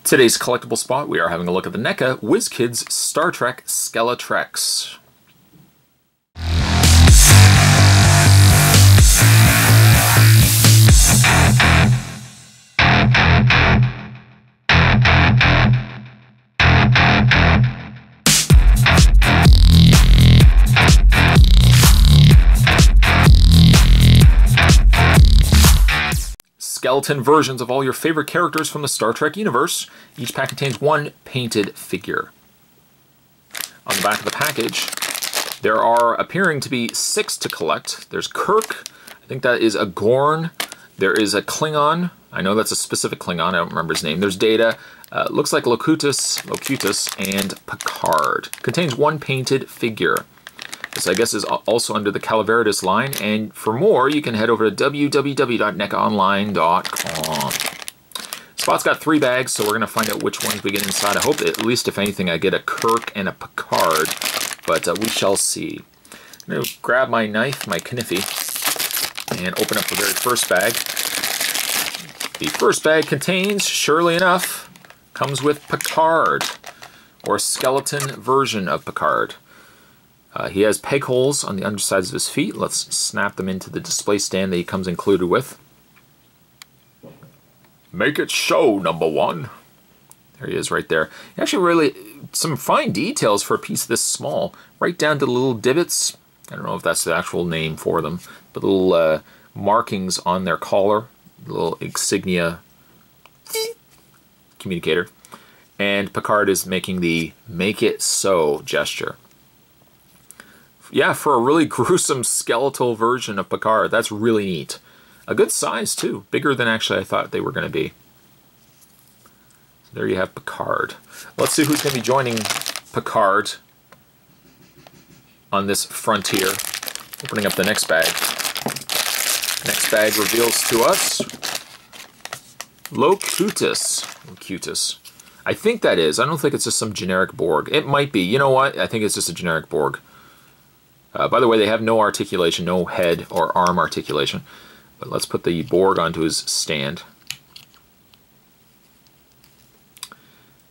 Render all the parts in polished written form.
Today's collectible spot, we are having a look at the NECA Wizkids Star Trek Skele-Treks. Skeleton versions of all your favorite characters from the Star Trek universe. Each pack contains one painted figure. On the back of the package, there are appearing to be 6 to collect. There's Kirk, I think that is a Gorn. There is a Klingon, I know that's a specific Klingon, I don't remember his name. There's Data, looks like Locutus, and Picard. Contains one painted figure. This, I guess, is also under the Calaveritas line, and for more, you can head over to www.necaonline.com. Spot's got 3 bags, so we're going to find out which ones we get inside. I hope that, at least, if anything, I get a Kirk and a Picard, but we shall see. I'm going to grab my knife, my kniffy, and open up the very first bag. The first bag contains, surely enough, comes with Picard, or a skeleton version of Picard. He has peg holes on the undersides of his feet. Let's snap them into the display stand that he comes included with. Make it so, number 1. There he is right there. Actually, really, some fine details for a piece this small. Right down to the little divots. I don't know if that's the actual name for them. But little markings on their collar. Little insignia communicator. And Picard is making the make it so gesture. Yeah, for a really gruesome skeletal version of Picard, that's really neat. A good size, too. Bigger than actually I thought they were going to be. So there you have Picard. Let's see who's going to be joining Picard on this frontier. Opening up the next bag. Next bag reveals to us Locutus. Locutus. I think that is. I don't think it's just some generic Borg. It might be. You know what? I think it's just a generic Borg. By the way, they have no articulation, no head or arm articulation. But let's put the Borg onto his stand.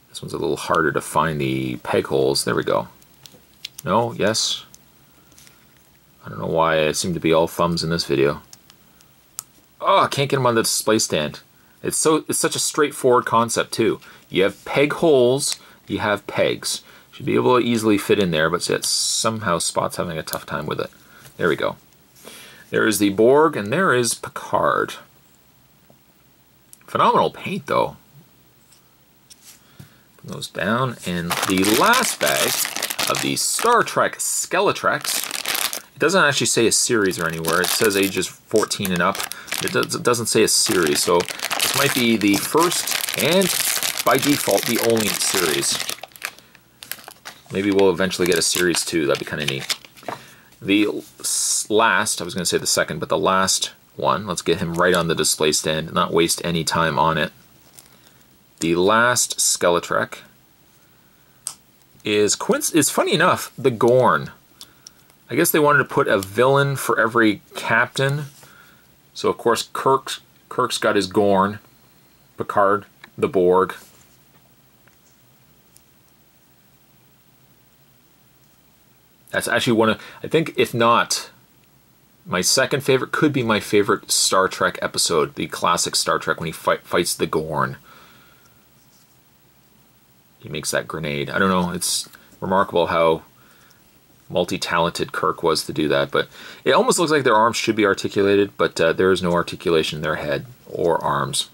This one's a little harder to find the peg holes. There we go. No? Yes? I don't know why I seem to be all thumbs in this video. Oh, I can't get them on the display stand. It's such a straightforward concept, too. You have peg holes, you have pegs. Should be able to easily fit in there, but somehow Spot's having a tough time with it. There we go. There is the Borg, and there is Picard. Phenomenal paint, though. Put those down, and the last bag of the Star Trek Skele-Treks. It doesn't actually say a series or anywhere. It says ages 14 and up. It doesn't say a series, so this might be the first and, by default, the only series. Maybe we'll eventually get a series 2. That'd be kind of neat. The last, I was going to say the second, but the last one, let's get him right on the display stand and not waste any time on it. The last Skele-Trek is funny enough, the Gorn. I guess they wanted to put a villain for every captain. So of course Kirk's got his Gorn, Picard, the Borg. That's actually one of, I think, if not, my second favorite, could be my favorite Star Trek episode, the classic Star Trek, when he fights the Gorn. He makes that grenade. I don't know, it's remarkable how multi-talented Kirk was to do that, but it almost looks like their arms should be articulated, but there is no articulation in their head or arms.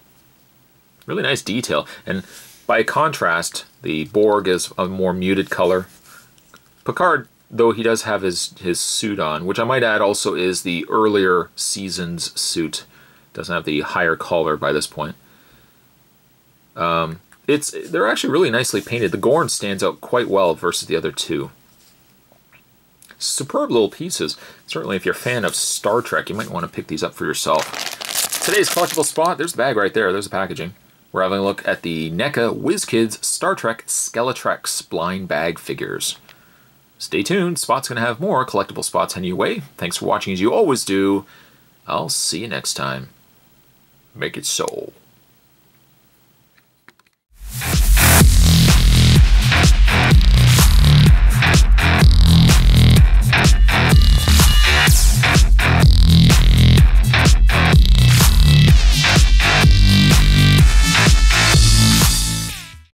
Really nice detail, and by contrast, the Borg is a more muted color. Picard, though he does have his suit on, which I might add also is the earlier season's suit. Doesn't have the higher collar by this point. They're actually really nicely painted. The Gorn stands out quite well versus the other two. Superb little pieces. Certainly if you're a fan of Star Trek, you might want to pick these up for yourself. Today's collectible spot, there's the bag right there, there's the packaging. We're having a look at the NECA Wizkids Star Trek Skele-Treks blind bag figures. Stay tuned, Spot's going to have more collectible spots on your way. Thanks for watching as you always do. I'll see you next time. Make it so.